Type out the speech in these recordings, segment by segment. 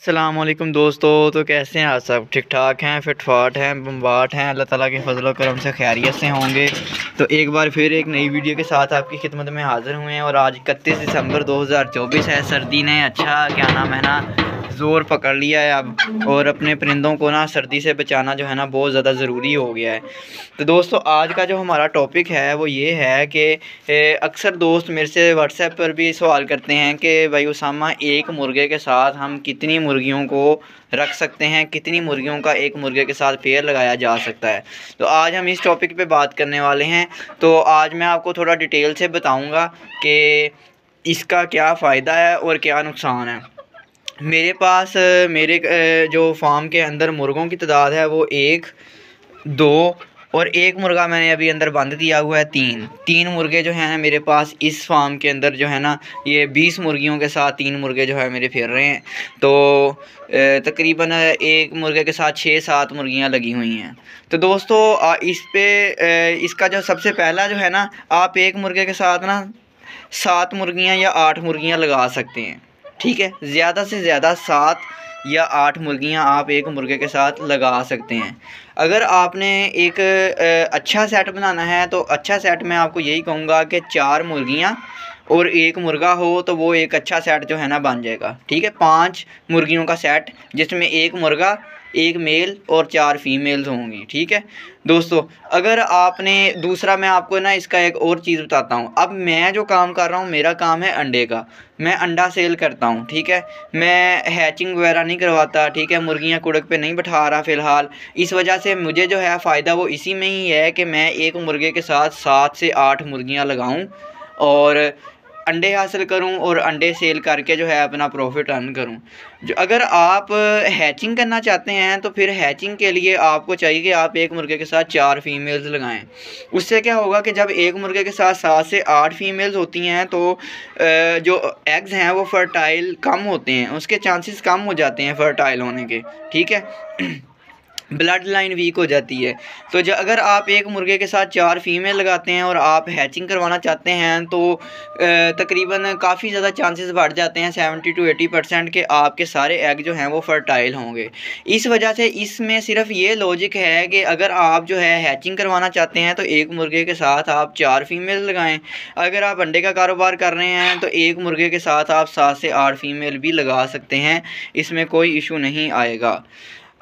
अस्सलामुअलैकुम दोस्तों। तो कैसे हैं आप सब? ठीक ठाक हैं, फिट फाट हैं, बम्बाट हैं। अल्लाह ताला के फजल करम से खैरियत से होंगे। तो एक बार फिर एक नई वीडियो के साथ आपकी खिदमत में हाज़िर हुए हैं। और आज 31 दिसंबर 2024 है। सर्दी ने अच्छा क्या नाम है ना ज़ोर पकड़ लिया है अब, और अपने परिंदों को ना सर्दी से बचाना जो है ना बहुत ज़्यादा ज़रूरी हो गया है। तो दोस्तों आज का जो हमारा टॉपिक है वो ये है कि अक्सर दोस्त मेरे से व्हाट्सएप पर भी सवाल करते हैं कि भाई उसामा, एक मुर्गे के साथ हम कितनी मुर्गियों को रख सकते हैं, कितनी मुर्गियों का एक मुर्गे के साथ पेयर लगाया जा सकता है। तो आज हम इस टॉपिक पे बात करने वाले हैं। तो आज मैं आपको थोड़ा डिटेल से बताऊंगा कि इसका क्या फ़ायदा है और क्या नुकसान है। मेरे पास मेरे जो फार्म के अंदर मुर्गों की तादाद है वो 1, 2 और एक मुर्गा मैंने अभी अंदर बंद दिया हुआ है। तीन मुर्गे जो हैं मेरे पास इस फार्म के अंदर जो है ना, ये 20 मुर्गियों के साथ 3 मुर्गे जो है मेरे फिर रहे हैं। तो तकरीबन एक मुर्गे के साथ 6-7 मुर्गियां लगी हुई हैं। तो दोस्तों इस पे इसका जो सबसे पहला जो है ना, आप एक मुर्गे के साथ ना 7 मुर्गियां या 8 मुर्गियां लगा सकते हैं। ठीक है, ज़्यादा से ज़्यादा 7 या 8 मुर्गियां आप एक मुर्गे के साथ लगा सकते हैं। अगर आपने एक अच्छा सेट बनाना है तो अच्छा सेट मैं आपको यही कहूँगा कि 4 मुर्गियां और एक मुर्गा हो तो वो एक अच्छा सेट जो है ना बन जाएगा। ठीक है, 5 मुर्गियों का सेट जिसमें एक मुर्गा, एक मेल और 4 फीमेल्स होंगी। ठीक है दोस्तों, अगर आपने दूसरा मैं आपको ना इसका एक और चीज़ बताता हूँ। अब मैं जो काम कर रहा हूँ, मेरा काम है अंडे का। मैं अंडा सेल करता हूँ। ठीक है, मैं हैचिंग वगैरह नहीं करवाता। ठीक है, मुर्गियाँ कुड़क पे नहीं बैठा रहा फ़िलहाल। इस वजह से मुझे जो है फ़ायदा वो इसी में ही है कि मैं एक मुर्गे के साथ 7 से 8 मुर्गियाँ लगाऊँ और अंडे हासिल करूं और अंडे सेल करके जो है अपना प्रॉफिट अर्न करूं। जो अगर आप हैचिंग करना चाहते हैं तो फिर हैचिंग के लिए आपको चाहिए कि आप एक मुर्गे के साथ 4 फीमेल्स लगाएं। उससे क्या होगा कि जब एक मुर्गे के साथ 7 से 8 फीमेल्स होती हैं तो जो एग्स हैं वो फर्टाइल कम होते हैं, उसके चांसेस कम हो जाते हैं फर्टाइल होने के। ठीक है, ब्लड लाइन वीक हो जाती है। तो अगर आप एक मुर्गे के साथ 4 फीमेल लगाते हैं और आप हैचिंग करवाना चाहते हैं तो तकरीबन काफ़ी ज़्यादा चांसेस बढ़ जाते हैं 70 to 80% के आपके सारे एग जो हैं वो फर्टाइल होंगे। इस वजह से इसमें सिर्फ ये लॉजिक है कि अगर आप जो है हैचिंग करवाना चाहते हैं तो एक मुर्गे के साथ आप 4 फीमेल लगाएं। अगर आप अंडे का कारोबार कर रहे हैं तो एक मुर्गे के साथ आप 7 से 8 फीमेल भी लगा सकते हैं, इसमें कोई इशू नहीं आएगा।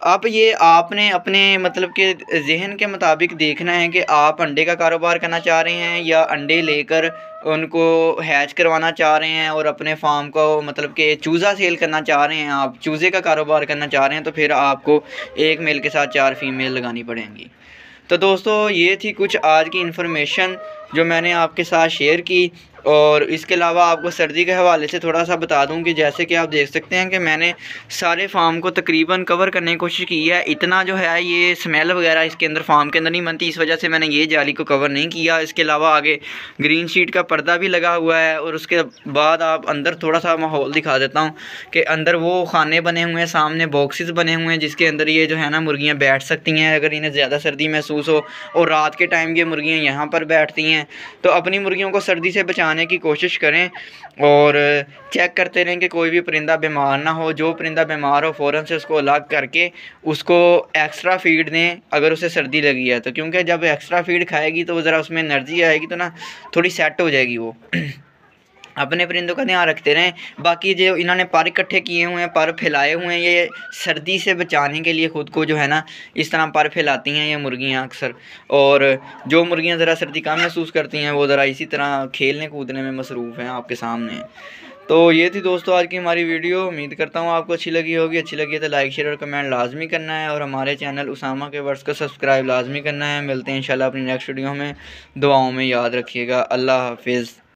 अब ये आपने अपने मतलब के ज़हन के मुताबिक देखना है कि आप अंडे का कारोबार करना चाह रहे हैं या अंडे लेकर उनको हैच करवाना चाह रहे हैं और अपने फार्म को मतलब कि चूज़ा सेल करना चाह रहे हैं। आप चूज़े का कारोबार करना चाह रहे हैं तो फिर आपको एक मेल के साथ 4 फीमेल लगानी पड़ेंगी। तो दोस्तों ये थी कुछ आज की इन्फॉर्मेशन जो मैंने आपके साथ शेयर की। और इसके अलावा आपको सर्दी के हवाले से थोड़ा सा बता दूं कि जैसे कि आप देख सकते हैं कि मैंने सारे फार्म को तकरीबन कवर करने की कोशिश की है। इतना जो है ये स्मेल वगैरह इसके अंदर फार्म के अंदर नहीं बनती, इस वजह से मैंने ये जाली को कवर नहीं किया। इसके अलावा आगे ग्रीन शीट का पर्दा भी लगा हुआ है। और उसके बाद आप अंदर थोड़ा सा माहौल दिखा देता हूँ कि अंदर वो खाने बने हुए हैं, सामने बॉक्सेस बने हुए हैं जिसके अंदर ये जो है ना मुर्गियाँ बैठ सकती हैं अगर इन्हें ज़्यादा सर्दी महसूस हो। और रात के टाइम ये मुर्गियाँ यहाँ पर बैठती हैं। तो अपनी मुर्गियों को सर्दी से बचाने की कोशिश करें और चेक करते रहें कि कोई भी परिंदा बीमार ना हो। जो परिंदा बीमार हो फ़ौरन से उसको अलग करके उसको एक्स्ट्रा फीड दें अगर उसे सर्दी लगी है तो, क्योंकि जब एक्स्ट्रा फीड खाएगी तो ज़रा उसमें एनर्जी आएगी तो ना थोड़ी सेट हो जाएगी वो। अपने परिंदों का ध्यान रखते रहें। बाकी जो इन्होंने पर इकट्ठे किए हुए हैं, पर फैलाए हुए हैं, ये सर्दी से बचाने के लिए ख़ुद को जो है ना इस तरह पर फैलाती हैं ये मुर्गियाँ अक्सर। और जो मुर्गियाँ ज़रा सर्दी कम महसूस करती हैं वो ज़रा इसी तरह खेलने कूदने में मसरूफ़ हैं आपके सामने। तो ये थी दोस्तों आज की हमारी वीडियो। उम्मीद करता हूँ आपको अच्छी लगी होगी। अच्छी लगी तो लाइक शेयर और कमेंट लाजमी करना है और हमारे चैनल उसामा के वर्ड्स को सब्सक्राइब लाजमी करना है। मिलते हैं इंशाल्लाह अपनी नेक्स्ट वीडियो में। दुआओं में याद रखिएगा। अल्लाह हाफिज़।